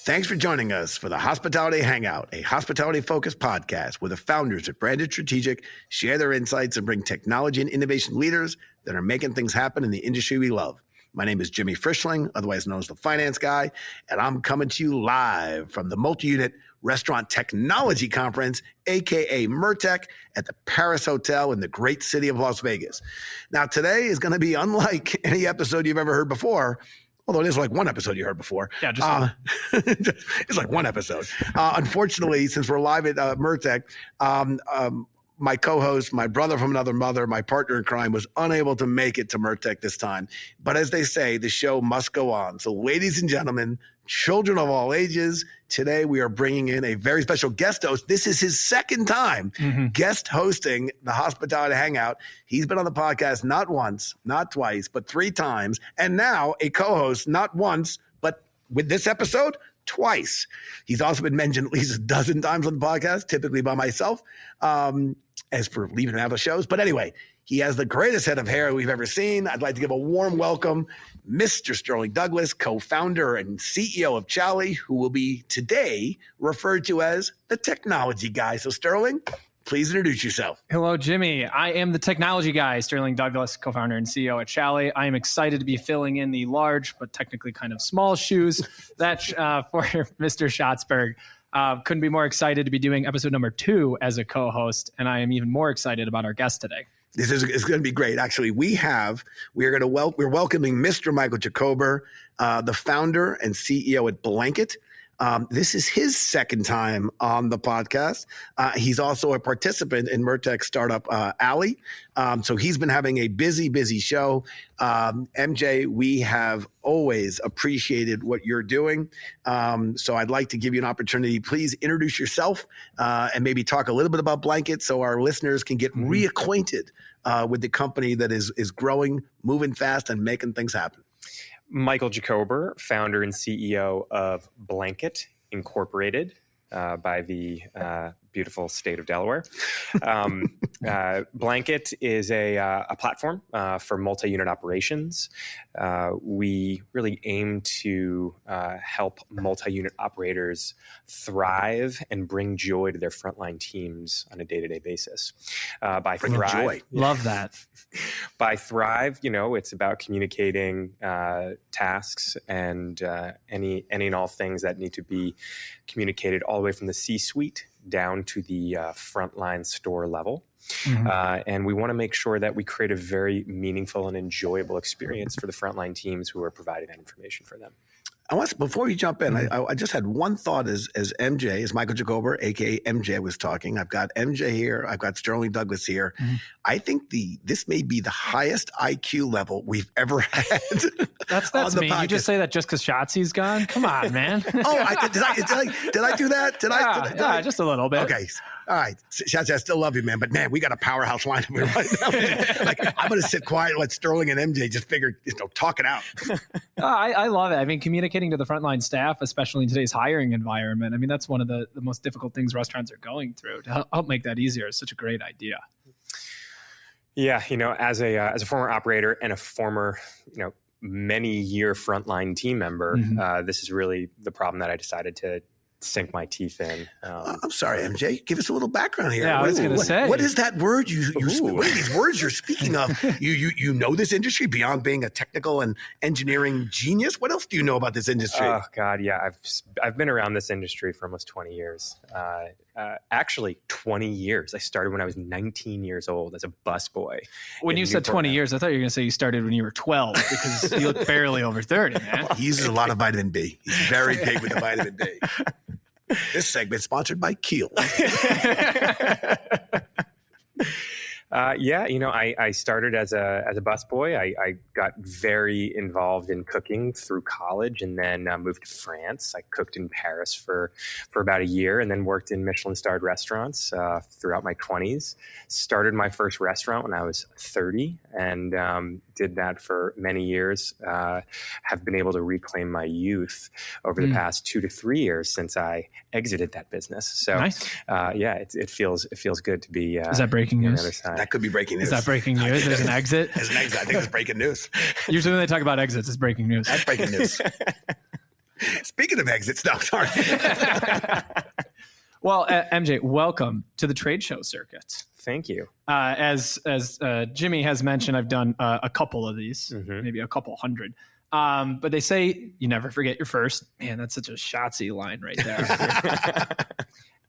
Thanks for joining us for the Hospitality Hangout, a hospitality-focused podcast where the founders at Branded Strategic share their insights and bring technology and innovation leaders that are making things happen in the industry we love. My name is Jimmy Frischling, otherwise known as the Finance Guy, and I'm coming to you live from the Multi-Unit Restaurant Technology Conference, aka MURTEC, at the Paris Hotel in the great city of Las Vegas. Now, today is going to be unlike any episode you've ever heard before. Although it is like one episode you heard before. Yeah, just it's like one episode. Unfortunately, since we're live at MURTEC, my co-host, my brother from another mother, my partner in crime, was unable to make it to MURTEC this time. But as they say, the show must go on. So ladies and gentlemen, children of all ages, today we are bringing in a very special guest host. This is his second time guest hosting the Hospitality Hangout. He's been on the podcast not once, not twice, but 3 times. And now a co-host not once, but with this episode, twice. He's also been mentioned at least a dozen times on the podcast, typically by myself, as for leaving him out of shows. But anyway, he has the greatest head of hair we've ever seen. I'd like to give a warm welcome, Mr. Sterling Douglas, co-founder and CEO of Chally, who will be today referred to as the technology guy. So Sterling, please introduce yourself. Hello, Jimmy. I am the technology guy, Sterling Douglas, co-founder and CEO at Chally. I am excited to be filling in the large, but technically kind of small shoes that for Mr. Schatzberg. Couldn't be more excited to be doing episode number 2 as a co-host, and I am even more excited about our guest today. It's going to be great. Actually, we're welcoming Mr. Michael Jacober, the founder and CEO at Blanket. This is his second time on the podcast. He's also a participant in MURTEC Startup Alley. So he's been having a busy show. MJ, we have always appreciated what you're doing. So I'd like to give you an opportunity. Please introduce yourself and maybe talk a little bit about Blanket so our listeners can get reacquainted with the company that is growing, moving fast, and making things happen. Michael Jacober, founder and CEO of Blanket Incorporated by the beautiful state of Delaware. Blanket is a platform for multi-unit operations. We really aim to help multi-unit operators thrive and bring joy to their frontline teams on a day-to-day basis. By Thrive, joy. Love that. By Thrive, it's about communicating tasks and any and all things that need to be communicated all the way from the C-suite down to the frontline store level. And we want to make sure that we create a very meaningful and enjoyable experience for the frontline teams who are providing that information for them. Before you jump in, I just had one thought as MJ, as Michael Jacober, aka MJ, was talking. I've got MJ here. I've got Sterling Douglas here. I think this may be the highest IQ level we've ever had. That's me. You just say that just because Shotzi's gone? Come on, man. Did I do that? Did I? Just a little bit. Okay. All right. Shotzi, I still love you, man. But man, we got a powerhouse lineup here right now. I'm going to sit quiet and let Sterling and MJ just talk it out. I love it. I mean, communicating to the frontline staff, especially in today's hiring environment. I mean, that's one of the most difficult things restaurants are going through. To help make that easier is such a great idea. Yeah, as a former operator and a former, many-year frontline team member, this is really the problem that I decided to sink my teeth in. I'm sorry, MJ. Give us a little background here. Yeah, I was going to say. What is that word what are these words you're speaking of? You know this industry beyond being a technical and engineering genius? What else do you know about this industry? Oh, God, yeah. I've been around this industry for almost 20 years. Actually, 20 years. I started when I was 19 years old as a busboy. When you said 20 years, I thought you were going to say you started when you were 12 because you look barely over 30, man. He uses a lot of vitamin B. He's very big with the vitamin B. This segment sponsored by Keel. I started as a busboy. I got very involved in cooking through college, and then moved to France. I cooked in Paris for about a year, and then worked in Michelin-starred restaurants throughout my 20s. Started my first restaurant when I was 30, and did that for many years. Have been able to reclaim my youth over the past 2 to 3 years since I exited that business. So, nice. It feels good to be. Is that breaking news? On the other side. That could be breaking news. Is that breaking news? There's an exit? There's an exit. I think it's breaking news. Usually when they talk about exits, it's breaking news. That's breaking news. Speaking of exits, no, sorry. Well, MJ, welcome to the trade show circuit. Thank you. As Jimmy has mentioned, I've done a couple of these, maybe a couple hundred. But they say you never forget your first. Man, that's such a Shotsy line right there.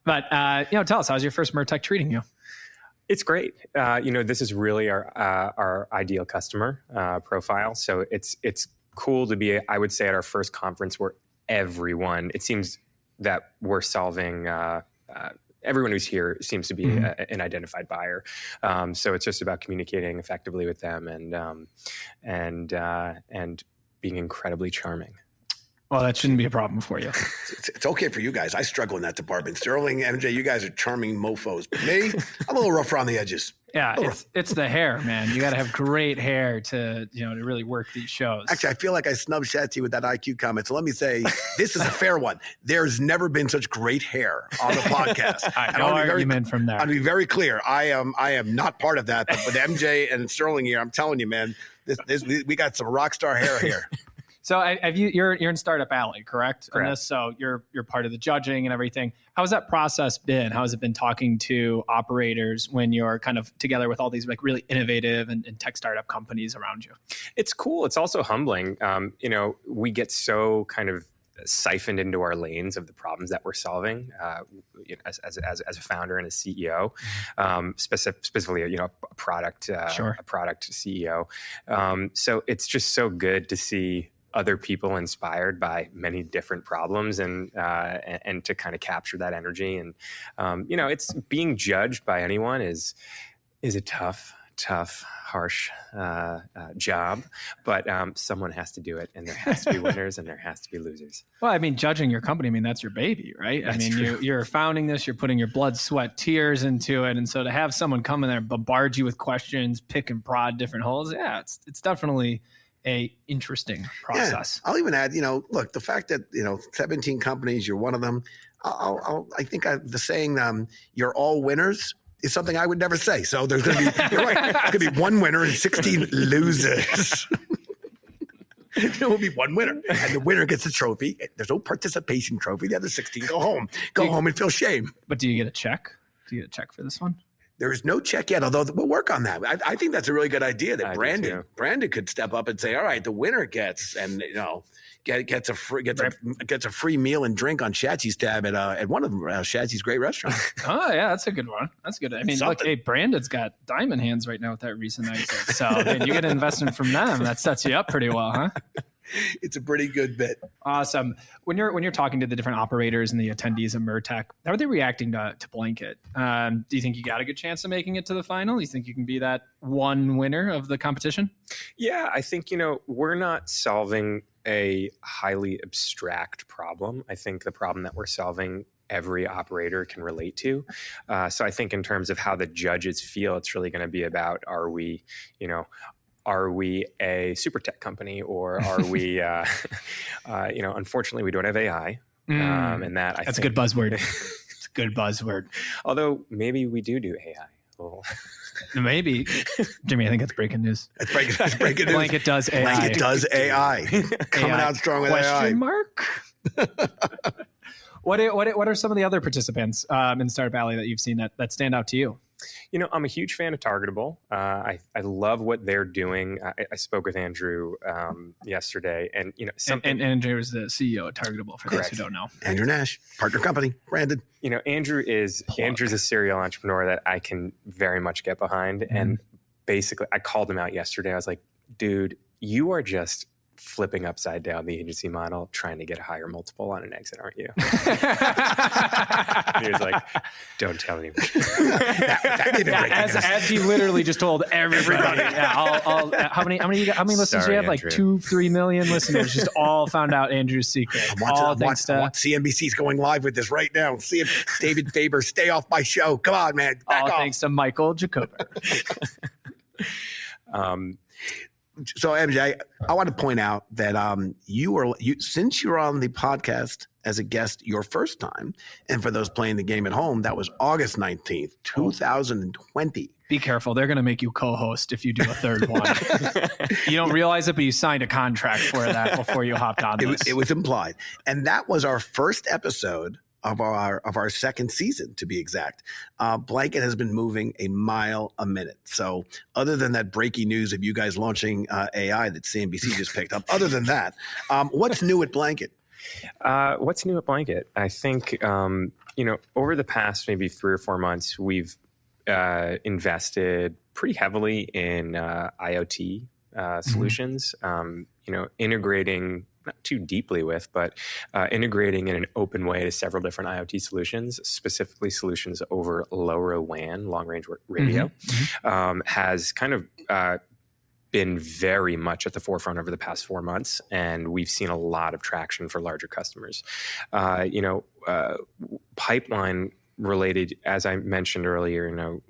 But tell us, how's your first MURTEC treating you? It's great. This is really our ideal customer profile. So it's cool to be, I would say, at our first conference where everyone, it seems that we're solving, everyone who's here seems to be an identified buyer. So it's just about communicating effectively with them and being incredibly charming. Well, that shouldn't be a problem for you. It's okay for you guys. I struggle in that department. Sterling, MJ, you guys are charming mofos. But me, I'm a little rough around the edges. Yeah, it's the hair, man. You got to have great hair to really work these shows. Actually, I feel like I snubbed Shatsy with that IQ comment. So let me say, this is a fair one. There's never been such great hair on the podcast. No argument from there. I'll be very clear. I am not part of that. But with MJ and Sterling here, I'm telling you, man, we got some rock star hair here. So you're in Startup Alley, correct? Correct. On this, so you're part of the judging and everything. How has that process been? How has it been talking to operators when you're kind of together with all these like really innovative and tech startup companies around you? It's cool. It's also humbling. We get so kind of siphoned into our lanes of the problems that we're solving as a founder and a CEO, specifically, a product CEO. So it's just so good to see other people inspired by many different problems and to kind of capture that energy. And, it's being judged by anyone is a tough, harsh job, but someone has to do it, and there has to be winners and there has to be losers. Well, I mean, judging your company, that's your baby, right? That's true. You're founding this, you're putting your blood, sweat, tears into it, and so to have someone come in there and bombard you with questions, pick and prod different holes, it's definitely a interesting process. Yeah, I'll even add, look, the fact that 17 companies, you're one of them. I think the saying "you're all winners" is something I would never say. So there's going to be, you're right, there's going to be one winner and 16 losers. There will be one winner, and the winner gets a trophy. There's no participation trophy. The other 16 go home and feel shame. But do you get a check? Do you get a check for this one? There is no check yet, although we'll work on that. I think that's a really good idea that Brandon could step up and say, "All right, the winner gets gets a free meal and drink on Shatsy's tab at one of them, Shatsy's great restaurants." Oh yeah, that's a good one. That's good. I mean, look, hey, Brandon's got diamond hands right now with that recent exit. So you get an investment from them. That sets you up pretty well, huh? It's a pretty good bit. Awesome. When you're talking to the different operators and the attendees of MURTEC, how are they reacting to Blanket? Do you think you got a good chance of making it to the final? Do you think you can be that one winner of the competition? Yeah, I think, we're not solving a highly abstract problem. I think the problem that we're solving, every operator can relate to. So I think in terms of how the judges feel, it's really going to be about, are we a super tech company, or are we, unfortunately we don't have AI. And that's a good buzzword. It's a good buzzword. Although maybe we do AI. Well, maybe. Jimmy, I think that's breaking news. It's breaking news. Blanket does AI. Blanket does AI. Coming out strong with AI. Question mark? What are some of the other participants in Startup Alley that you've seen that stand out to you? I'm a huge fan of Targetable. I love what they're doing. I spoke with Andrew yesterday, and and Andrew is the CEO at Targetable. For those who don't know, Andrew Nash, partner company, Brandon. Andrew's a serial entrepreneur that I can very much get behind. And basically, I called him out yesterday. I was like, dude, you are just flipping upside down the agency model, trying to get a higher multiple on an exit, aren't you? He was like, don't tell anyone. As he literally just told everybody. Yeah, how many listeners do you have? Like 2-3 million listeners just all found out Andrew's secret. CNBC's going live with this right now. See if David Faber, stay off my show. Come on, man. Back off. Thanks to Michael Jacober. So MJ, I want to point out that since you're on the podcast as a guest your first time, and for those playing the game at home, that was August 19th, 2020. Be careful. They're going to make you co-host if you do a third one. You don't realize it, but you signed a contract for that before you hopped on this. It was implied. And that was our first episode of our second season, to be exact. Blanket has been moving a mile a minute. So other than that breaking news of you guys launching AI that CNBC just picked up, other than that, what's new at Blanket? What's new at Blanket? I think, over the past maybe 3 or 4 months, we've invested pretty heavily in IoT solutions, integrating not too deeply with, but integrating in an open way to several different IoT solutions, specifically solutions over LoRa WAN, long-range radio, has kind of been very much at the forefront over the past 4 months, and we've seen a lot of traction for larger customers. Pipeline related, as I mentioned earlier,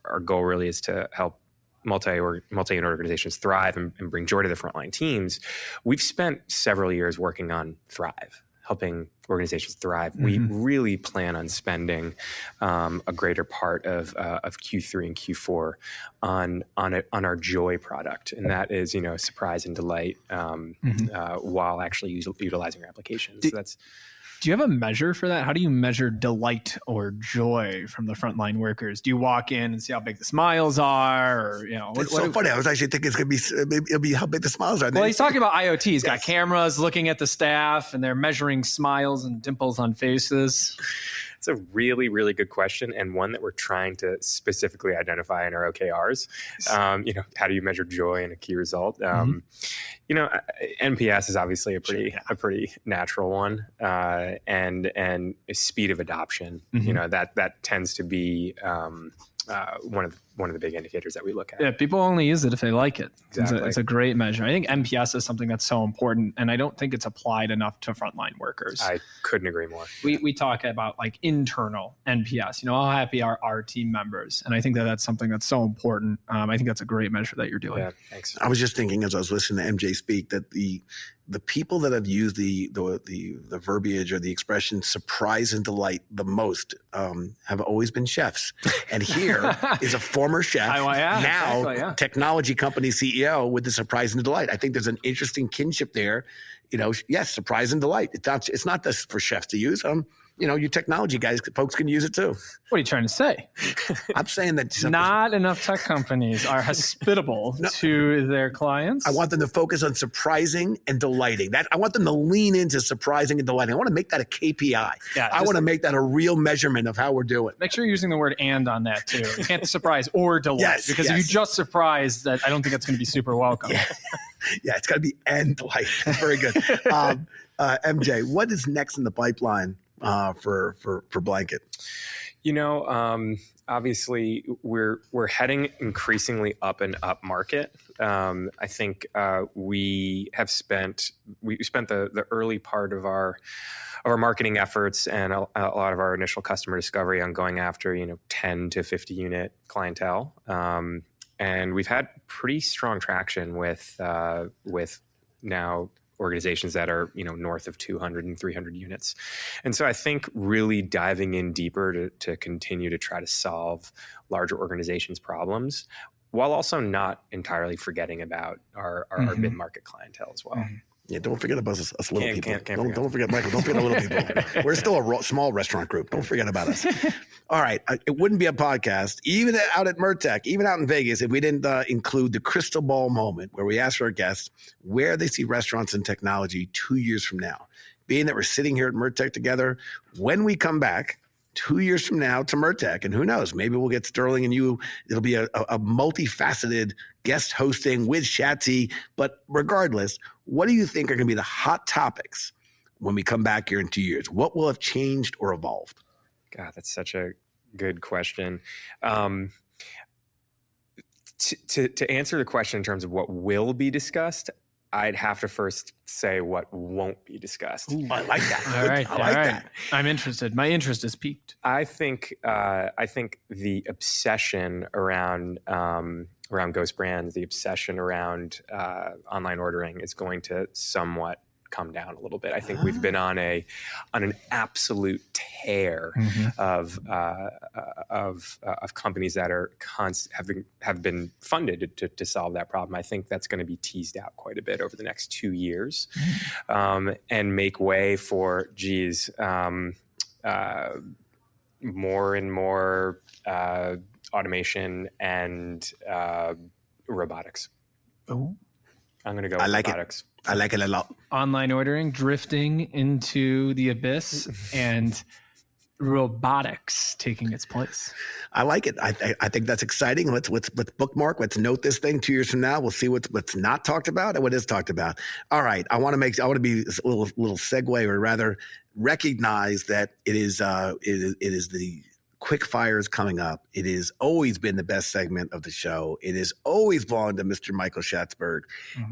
our goal really is to help multi-unit organizations thrive and bring joy to the frontline teams. We've spent several years working on Thrive, helping organizations thrive. We really plan on spending a greater part of Q3 and Q4 on our Joy product, and that is surprise and delight while actually utilizing our applications. Do you have a measure for that? How do you measure delight or joy from the frontline workers? Do you walk in and see how big the smiles are? Or, it's so funny. I was actually thinking it'll be how big the smiles are. Well, he's talking about IoT. He's got cameras looking at the staff, and they're measuring smiles and dimples on faces. It's a really, really good question, and one that we're trying to specifically identify in our OKRs. How do you measure joy in a key result? NPS is obviously a pretty natural one, and speed of adoption. That tends to be one of the big indicators that we look at. Yeah, people only use it if they like it. Exactly. It's a great measure. I think NPS is something that's so important, and I don't think it's applied enough to frontline workers. I couldn't agree more. We talk about like internal NPS, how happy are our team members? And I think that's something that's so important. I think that's a great measure that you're doing. Yeah, thanks. I was just thinking as I was listening to MJ speak that the people that have used the verbiage or the expression surprise and delight the most have always been chefs. And here is a former chef, technology company CEO with the surprise and delight. I think there's an interesting kinship there. Yes, surprise and delight. It's not just for chefs to use. You technology guys, folks can use it too. What are you trying to say? I'm saying that not enough tech companies are hospitable to their clients. I want them to focus on surprising and delighting. I want them to lean into surprising and delighting. I want to make that a KPI. Yeah, I want to make that a real measurement of how we're doing. Make sure you're using the word "and" on that too. You can't surprise or delight because if you just surprise, that I don't think that's going to be super welcome. Yeah, it's got to be and delight. Very good. MJ, what is next in the pipeline for Blanket? Obviously we're heading increasingly up and up market. I think we spent the early part of our marketing efforts and a lot of our initial customer discovery on going after 10 to 50 unit clientele. And we've had pretty strong traction with now organizations that are north of 200 and 300 units. And so I think really diving in deeper to continue to try to solve larger organizations' problems while also not entirely forgetting about our mid-market clientele as well. Yeah, don't forget about us little people. Don't forget, Michael. Don't forget the little people. We're still a small restaurant group. Don't forget about us. All right. It wouldn't be a podcast, even out at MURTEC, even out in Vegas, if we didn't include the crystal ball moment where we ask our guests where they see restaurants and technology 2 years from now. Being that we're sitting here at MURTEC together, when we come back 2 years from now to MURTEC, and who knows, maybe we'll get Sterling and you. It'll be a multifaceted guest hosting with Shatsy. But regardless, what do you think are going to be the hot topics when we come back here in 2 years? What will have changed or evolved? God, that's such a good question. To answer the question in terms of what will be discussed, I'd have to first say what won't be discussed. Ooh, I like that. All right. I like that. I'm interested. My interest is piqued. I think the obsession around ghost brands, the obsession around online ordering is going to somewhat come down a little bit. I think we've been on an absolute tear of companies that are have been funded to solve that problem. I think that's going to be teased out quite a bit over the next 2 years, and make way for more and more automation and robotics. Oh, I'm going to go I with like robotics. I like it a lot. online ordering drifting into the abyss and robotics taking its place. I like it. I think that's exciting. Let's bookmark. Let's note this thing 2 years from now. We'll see what's not talked about and what is talked about. All right. I want to be a little segue, or rather recognize that it is the quick fires coming up. It has always been the best segment of the show. It has always belonged to Mr. Michael Schatzberg.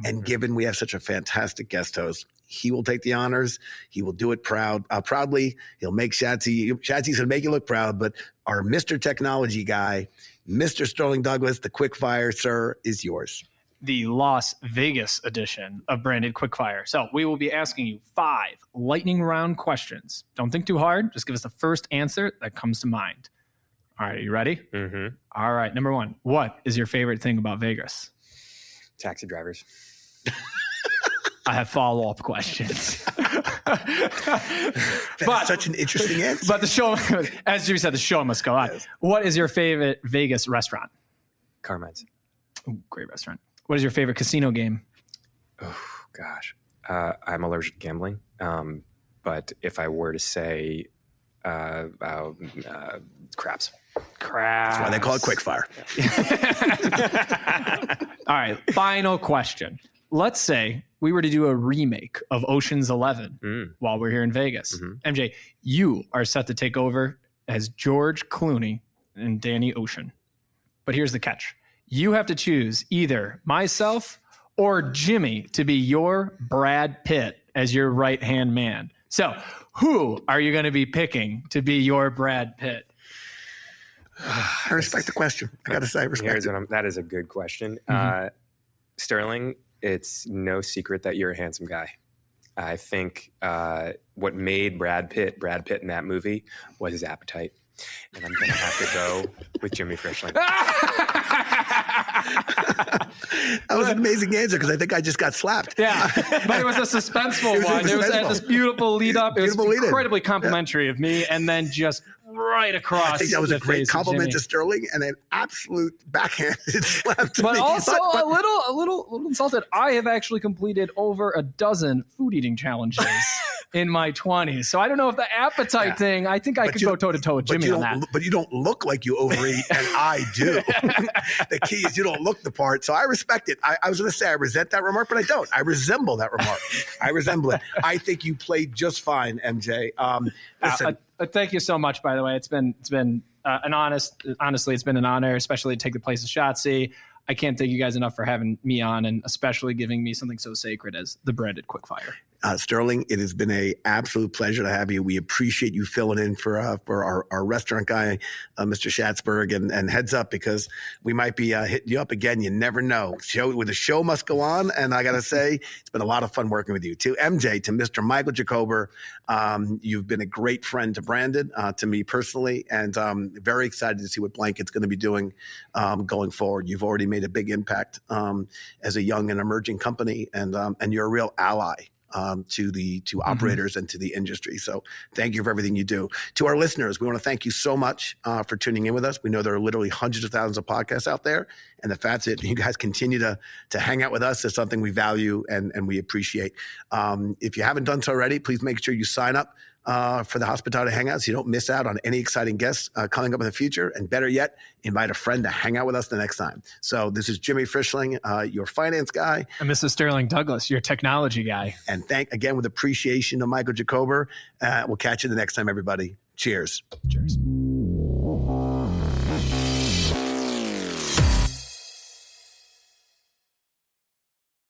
And given we have such a fantastic guest host, he will take the honors. He will do it proudly. He'll make Schatzy's going to make you look proud, but our Mr. Technology guy, Mr. Sterling Douglas, the quick fire, sir, is yours. The Las Vegas edition of Branded Quickfire. So we will be asking you 5 lightning round questions. Don't think too hard. Just give us the first answer that comes to mind. All right. Are you ready? Mm-hmm. All right. Number 1. What is your favorite thing about Vegas? Taxi drivers. I have follow-up questions. That's such an interesting answer. But the show, as Jimmy said, the show must go on. Yes. What is your favorite Vegas restaurant? Carmine's. Ooh, great restaurant. What is your favorite casino game? Oh, gosh. I'm allergic to gambling. But if I were to say craps. Craps. That's why they call it quick fire. All right. Final question. Let's say we were to do a remake of Ocean's 11 while we're here in Vegas. MJ, you are set to take over as George Clooney and Danny Ocean. But here's the catch. You have to choose either myself or Jimmy to be your Brad Pitt as your right-hand man. So who are you going to be picking to be your Brad Pitt? I respect the question. I got to say, I respect it. That is a good question. Sterling, it's no secret that you're a handsome guy. I think what made Brad Pitt in that movie was his appetite. And I'm going to have to go with Jimmy Frischling. That was an amazing answer because I think I just got slapped. Yeah, but it was a suspenseful one. It was this beautiful lead up. It was incredibly complimentary of me, and then just right across. I think that was a great compliment to Jimmy. Sterling and an absolute backhanded slap to But me. also a little insulted. I have actually completed over a dozen food eating challenges in my 20s. So I don't know if the appetite thing, I think I could go toe to toe with Jimmy on that. But you don't look like you overeat, and I do. The key is you don't look the part. So I respect it. I was going to say I resent that remark, but I don't. I resemble that remark. I resemble it. I think you played just fine, MJ. Listen. Thank you so much, by the way. It's been honestly, it's been an honor, especially to take the place of Shotzi. I can't thank you guys enough for having me on and especially giving me something so sacred as the Branded Quickfire. Sterling, it has been an absolute pleasure to have you. We appreciate you filling in for our restaurant guy, Mr. Schatzberg, and heads up because we might be hitting you up again. You never know. The show must go on, and I got to say, it's been a lot of fun working with you. To MJ, to Mr. Michael Jacober, you've been a great friend to Brandon, to me personally, and very excited to see what Blanket's going to be doing going forward. You've already made a big impact as a young and emerging company, and you're a real ally to operators and to the industry. So thank you for everything you do. To our listeners, we want to thank you so much for tuning in with us. We know there are literally hundreds of thousands of podcasts out there, and the fact that you guys continue to hang out with us is something we value and we appreciate. If you haven't done so already, please make sure you sign up for the Hospitality Hangout so you don't miss out on any exciting guests coming up in the future. And better yet, invite a friend to hang out with us the next time. So this is Jimmy Frischling, your finance guy. And Mrs. Sterling Douglas, your technology guy. And thank again with appreciation to Michael Jacober. We'll catch you the next time, everybody. Cheers. Cheers.